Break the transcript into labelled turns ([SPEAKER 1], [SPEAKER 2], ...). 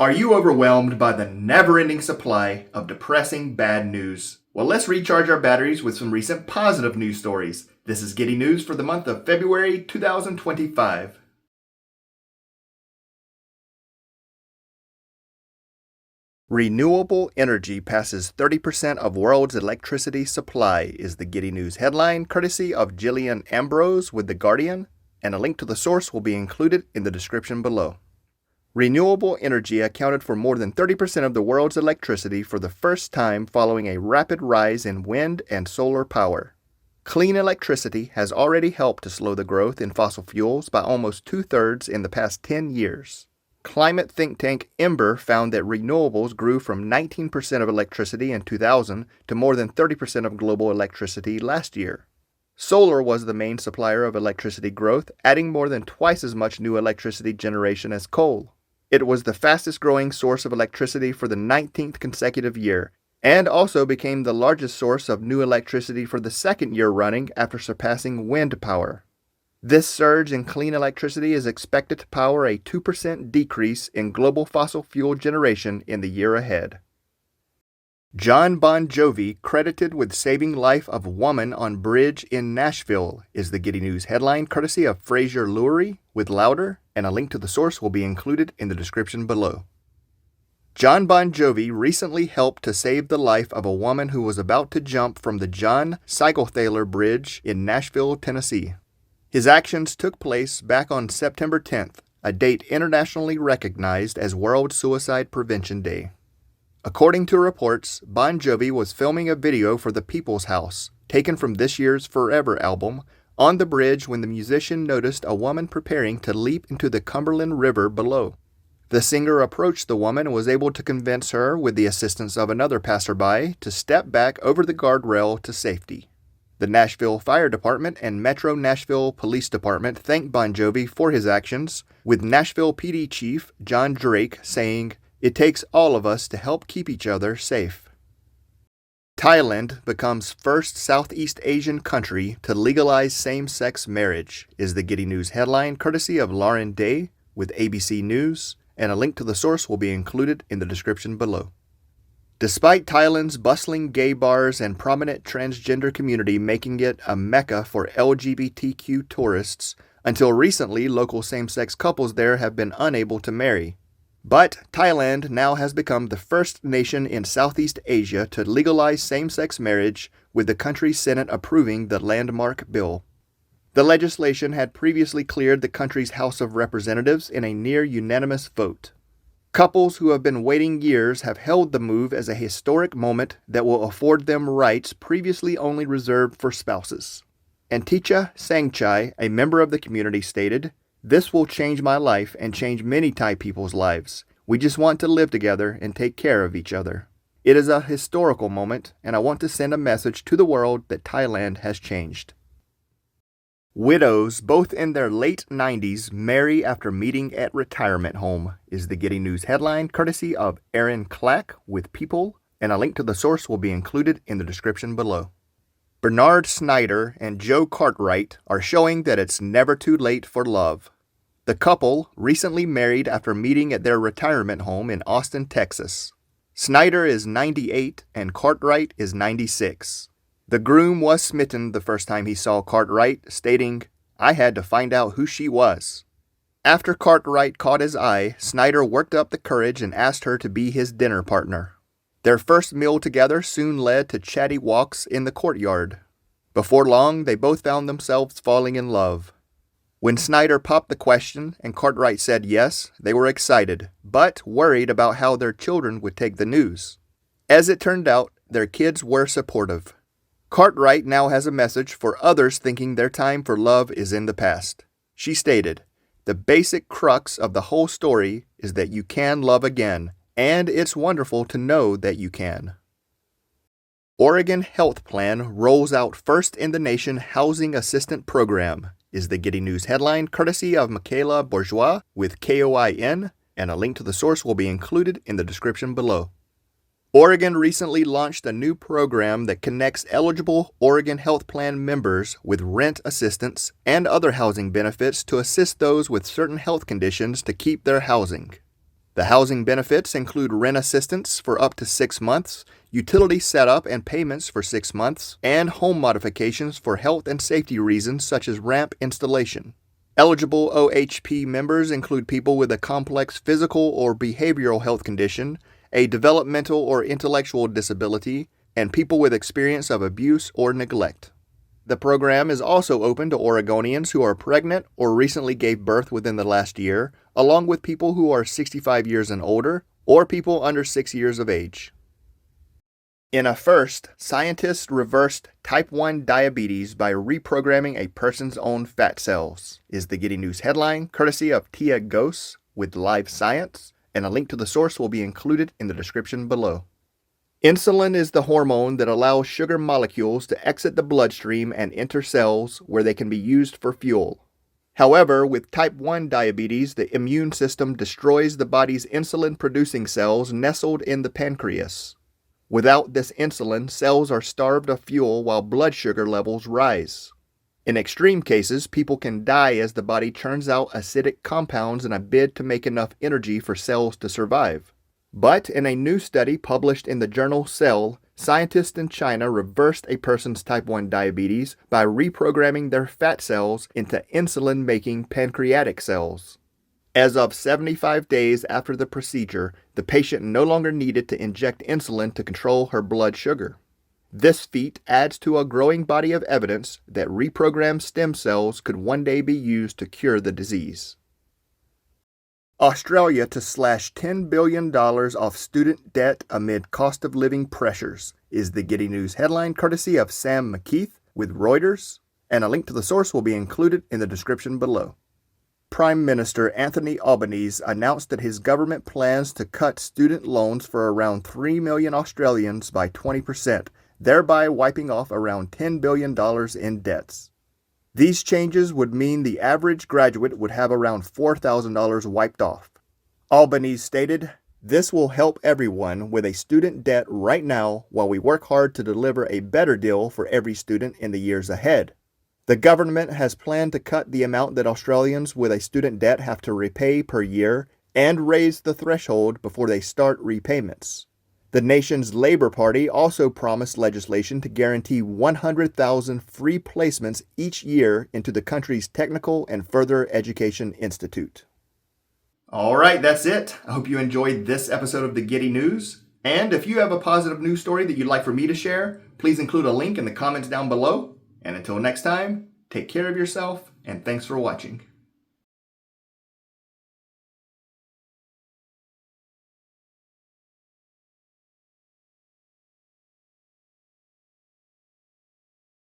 [SPEAKER 1] Are you overwhelmed by the never-ending supply of depressing bad news? Well, let's recharge our batteries with some recent positive news stories. This is Getty News for the month of February 2025. Renewable energy passes 30% of world's electricity supply is the Getty News headline, courtesy of Gillian Ambrose with The Guardian, and a link to the source will be included in the description below. Renewable energy accounted for more than 30% of the world's electricity for the first time following a rapid rise in wind and solar power. Clean electricity has already helped to slow the growth in fossil fuels by almost two-thirds in the past 10 years. Climate think tank Ember found that renewables grew from 19% of electricity in 2000 to more than 30% of global electricity last year. Solar was the main supplier of electricity growth, adding more than twice as much new electricity generation as coal. It was the fastest-growing source of electricity for the 19th consecutive year, and also became the largest source of new electricity for the second year running after surpassing wind power. This surge in clean electricity is expected to power a 2% decrease in global fossil fuel generation in the year ahead. Jon Bon Jovi credited with saving life of woman on bridge in Nashville is the Getty News headline, courtesy of Fraser Lurie with Louder, and a link to the source will be included in the description below. Jon Bon Jovi recently helped to save the life of a woman who was about to jump from the John Sigenthaler Bridge in Nashville, Tennessee. His actions took place back on September 10th, a date internationally recognized as World Suicide Prevention Day. According to reports, Bon Jovi was filming a video for The People's House, taken from this year's Forever album, on the bridge when the musician noticed a woman preparing to leap into the Cumberland River below. The singer approached the woman and was able to convince her, with the assistance of another passerby, to step back over the guardrail to safety. The Nashville Fire Department and Metro Nashville Police Department thanked Bon Jovi for his actions, with Nashville PD Chief John Drake saying, "It takes all of us to help keep each other safe." Thailand becomes first Southeast Asian country to legalize same-sex marriage is the Getty News headline, courtesy of Lauren Day with ABC News, and a link to the source will be included in the description below. Despite Thailand's bustling gay bars and prominent transgender community making it a mecca for LGBTQ tourists, until recently local same-sex couples there have been unable to marry. But Thailand now has become the first nation in Southeast Asia to legalize same-sex marriage, with the country's Senate approving the landmark bill. The legislation had previously cleared the country's House of Representatives in a near-unanimous vote. Couples who have been waiting years have hailed the move as a historic moment that will afford them rights previously only reserved for spouses. Anticha Sangchai, a member of the community, stated, "This will change my life and change many Thai people's lives. We just want to live together and take care of each other. It is a historical moment, and I want to send a message to the world that Thailand has changed." Widows, both in their late 90s, marry after meeting at retirement home is the Getty News headline, courtesy of Aaron Clack with People, and a link to the source will be included in the description below. Bernard Snyder and Joe Cartwright are showing that it's never too late for love. The couple recently married after meeting at their retirement home in Austin, Texas. Snyder is 98 and Cartwright is 96. The groom was smitten the first time he saw Cartwright, stating, "I had to find out who she was." After Cartwright caught his eye, Snyder worked up the courage and asked her to be his dinner partner. Their first meal together soon led to chatty walks in the courtyard. Before long, they both found themselves falling in love. When Snyder popped the question and Cartwright said yes, they were excited, but worried about how their children would take the news. As it turned out, their kids were supportive. Cartwright now has a message for others thinking their time for love is in the past. She stated, "The basic crux of the whole story is that you can love again, and it's wonderful to know that you can." Oregon Health Plan rolls out first in the nation housing assistant program is the Getty News headline, courtesy of Michaela Bourgeois with KOIN, and a link to the source will be included in the description below. Oregon recently launched a new program that connects eligible Oregon Health Plan members with rent assistance and other housing benefits to assist those with certain health conditions to keep their housing. The housing benefits include rent assistance for up to 6 months, utility setup and payments for 6 months, and home modifications for health and safety reasons such as ramp installation. Eligible OHP members include people with a complex physical or behavioral health condition, a developmental or intellectual disability, and people with experience of abuse or neglect. The program is also open to Oregonians who are pregnant or recently gave birth within the last year, along with people who are 65 years and older, or people under 6 years of age. In a first, scientists reversed type 1 diabetes by reprogramming a person's own fat cells, is the Getty News headline, courtesy of Tia Gose with Live Science, and a link to the source will be included in the description below. Insulin is the hormone that allows sugar molecules to exit the bloodstream and enter cells where they can be used for fuel. However, with type 1 diabetes, the immune system destroys the body's insulin-producing cells nestled in the pancreas. Without this insulin, cells are starved of fuel while blood sugar levels rise. In extreme cases, people can die as the body churns out acidic compounds in a bid to make enough energy for cells to survive. But in a new study published in the journal Cell, scientists in China reversed a person's type 1 diabetes by reprogramming their fat cells into insulin-making pancreatic cells. As of 75 days after the procedure, the patient no longer needed to inject insulin to control her blood sugar. This feat adds to a growing body of evidence that reprogrammed stem cells could one day be used to cure the disease. Australia to slash $10 billion off student debt amid cost of living pressures, is the Getty News headline courtesy of Sam McKeith with Reuters, and a link to the source will be included in the description below. Prime Minister Anthony Albanese announced that his government plans to cut student loans for around 3 million Australians by 20%, thereby wiping off around $10 billion in debts. These changes would mean the average graduate would have around $4,000 wiped off. Albanese stated, "This will help everyone with a student debt right now while we work hard to deliver a better deal for every student in the years ahead." The government has planned to cut the amount that Australians with a student debt have to repay per year and raise the threshold before they start repayments. The nation's Labour Party also promised legislation to guarantee 100,000 free placements each year into the country's technical and further education institute. All right, that's it. I hope you enjoyed this episode of the Getty News. And if you have a positive news story that you'd like for me to share, please include a link in the comments down below. And until next time, take care of yourself, and thanks for watching.